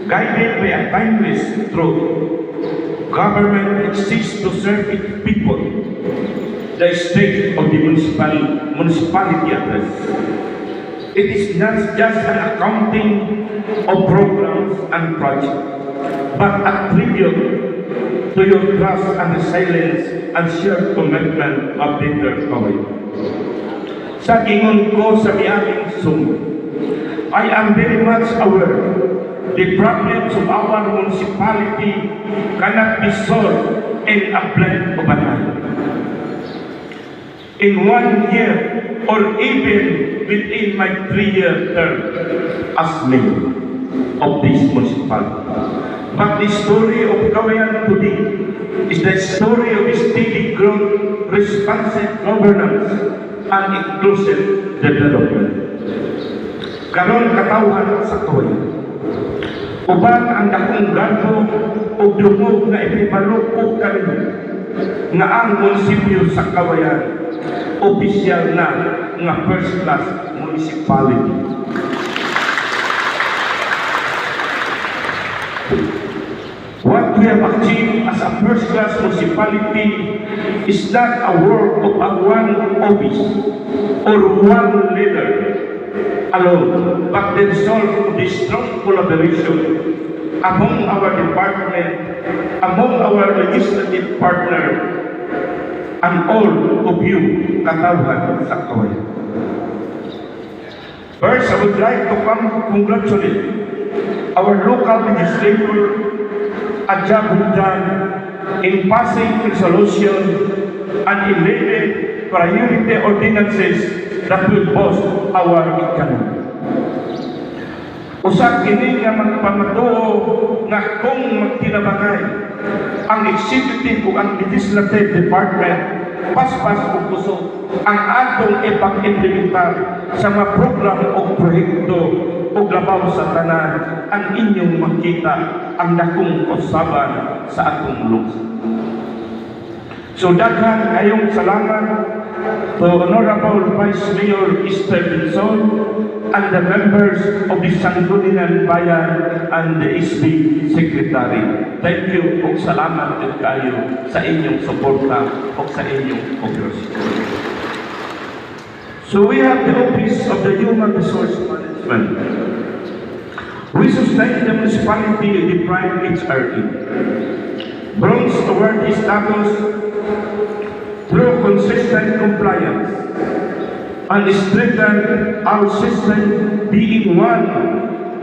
Guided by a timeless truth, government exists to serve its people. The state of the municipality address. It is not just an accounting of programs and projects, but a tribute to your trust and resilience and shared commitment of Dr. Kaway. Sa gingon ko sa miyaming sumo, I am very much aware the problems of our municipality cannot be solved in a blink of an eye. In 1 year or even within my 3-year term as mayor of this municipality. But the story of Kawayan today is the story of steady growth, responsive governance, and inclusive development. Karon katawhan sa Kawayan. Uban ang dakong gado o dumog na ipibalo o karino nga ang munisipyo sa Kawayan opisyal na nga first class municipality. What we have achieved as a first class municipality is not a work of a one office or one leader alone, but the result of the strong collaboration among our department, among our legislative partner, and all of you katawhan sa Kawayan. First, I would like to congratulate our local legislator, Adja Bundan, in passing resolution and 11 priority ordinances that will boost our economy. Usa kini nga magpamatuo nga kung magtinabangay ang executive o ang legislative department paspas o puso ang atong ipag-implementar sa mga program o proyekto o labaw sa tanan ang inyong makita ang dakong usaban sa atong lungsod. So daghan kayong salamat to Honorable Vice Mayor Esther Binson and the members of the Sangguniang Bayan and the SB Secretary. Thank you o salamat din kayo sa inyong suporta o sa inyong operasyon. So we have the Office of the Human Resource Management. We sustain the municipality in the prime HRE. Bronze awardee status through consistent compliance and strengthen our system being one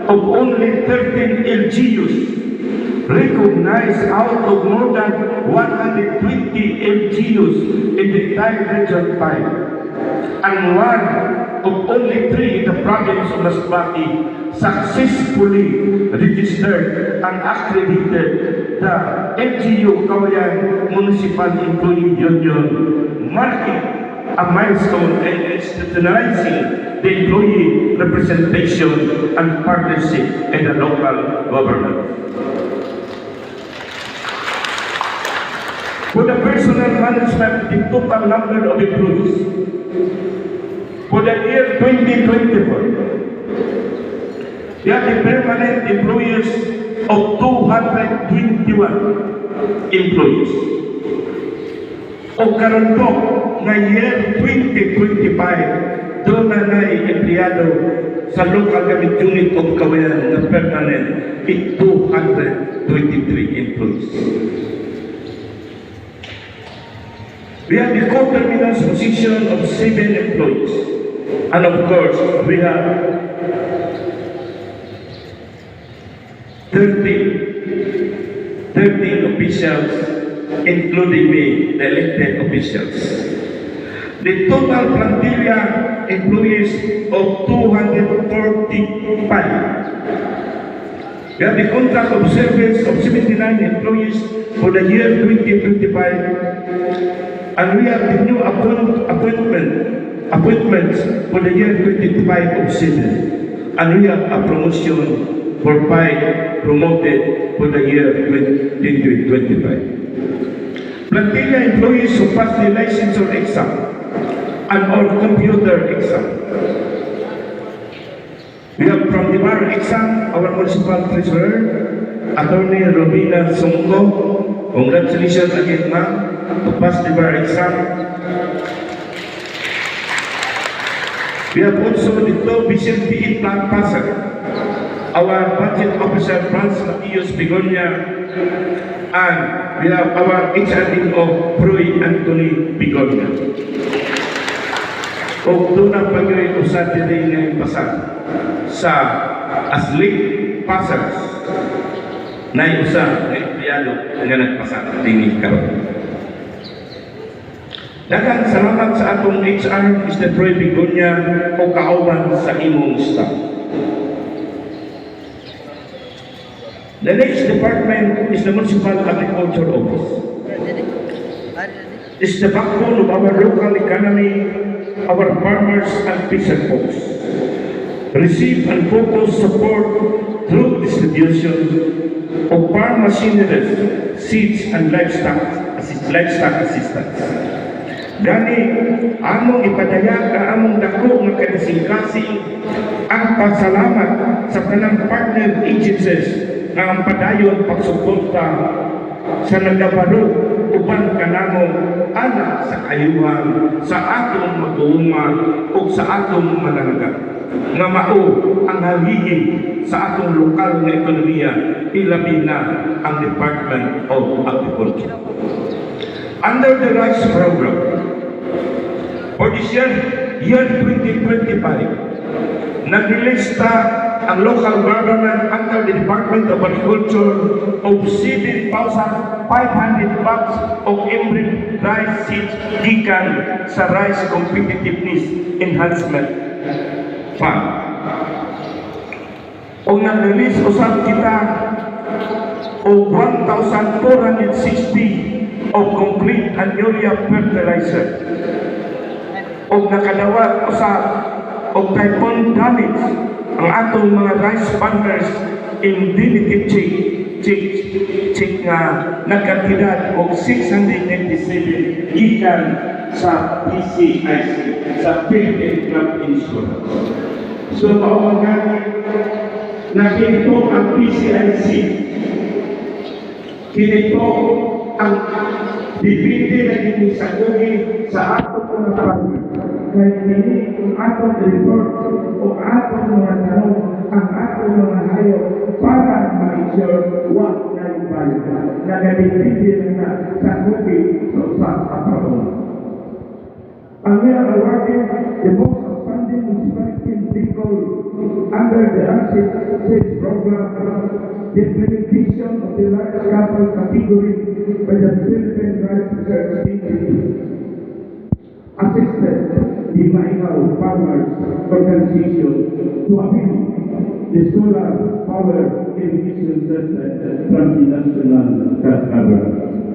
of only 13 LGUs recognized out of more than 120 LGUs in the entire Region 5 and one of only 3 in the province of Masbate successfully registered and accredited the LGU Kawayan Municipal Employee Union, marking a milestone in institutionalizing the employee representation and partnership in the local government. For the personal management, the total number of employees for the year 2024, we have the permanent employees of 221 employees. O karon po, na year 2025, doon na empleyado sa local government unit of Kawayan na permanent, 223 employees. We have the co-terminals position of 7 employees. And of course, we have 13 officials, including me, the elected officials. The total plantilla employees of 245. We have the contract of service of 79 employees for the year 2025. And we have the new appointments for the year 2025 of 7. And we have a promotion for 5 promoted for the year 2025. Plantilla employees who pass the licensure exam and or computer exam. We have from the bar exam, our municipal treasurer, Attorney Robina Songko. Congratulations again, ma'am, to pass the bar exam. We have also the top Vicente plant passer, our budget officer, Franz Matius Begonia, and we have our HRDO, Proy Anthony Begonia. O doon ang pag-iwit usad din ngayong pasag sa aslig passers na usad na empleyado nga nagpasag din karon. Daghang salamat sa atong HR, Mr. Proy Begonia, o kauban sa imong staff. The next department is the Municipal Agriculture Office. It's the backbone of our local economy, our farmers and fisher folks. Receive and focus support through distribution of farm machineries, seeds and livestock assistance. Gani, among ipadaya ka among dako nga kadasing-kasing ang pasalamat sa tanang partner agencies nga ang padayon pagsuporta sa nagabalo uban kanamo ana sa kayuhan sa atong mag-uuma o sa atong mananaga nga mao ang haligi sa atong lokal nga ekonomiya, ilabi na ang Department of Agriculture. Under the RICE program for this year 2025, naglilista ang local government under the Department of Agriculture of 7,500 bags of hybrid rice seeds gikan sa Rice Competitiveness Enhancement Fund. O nag-release usab kita o 1,460 of complete and urea fertilizer. O nakadawat usab o typhoon damage ang atong mga rice farmers in definitive check nga nagkatidad og 687 gikan sa PCIC, sa Philippine Crop Insurance. So maumagan nakito ang PCIC, kinito ang dipindi na dinisagugi sa atong mga farmers. Kaya kini kung atong report o atong mga tanong ang atong mga hayop para ma-ensure wag na yung bayo na nagdipindi na sa kuki sa usap apahon. Ang nga awarded the most outstanding municipality in Bicol under the ASIC sales program, the implementation of the large cattle category by the Philippine Rice Research Institute. Assisted the Maingao Farmers Organization to appeal the solar power irrigation center from the national government.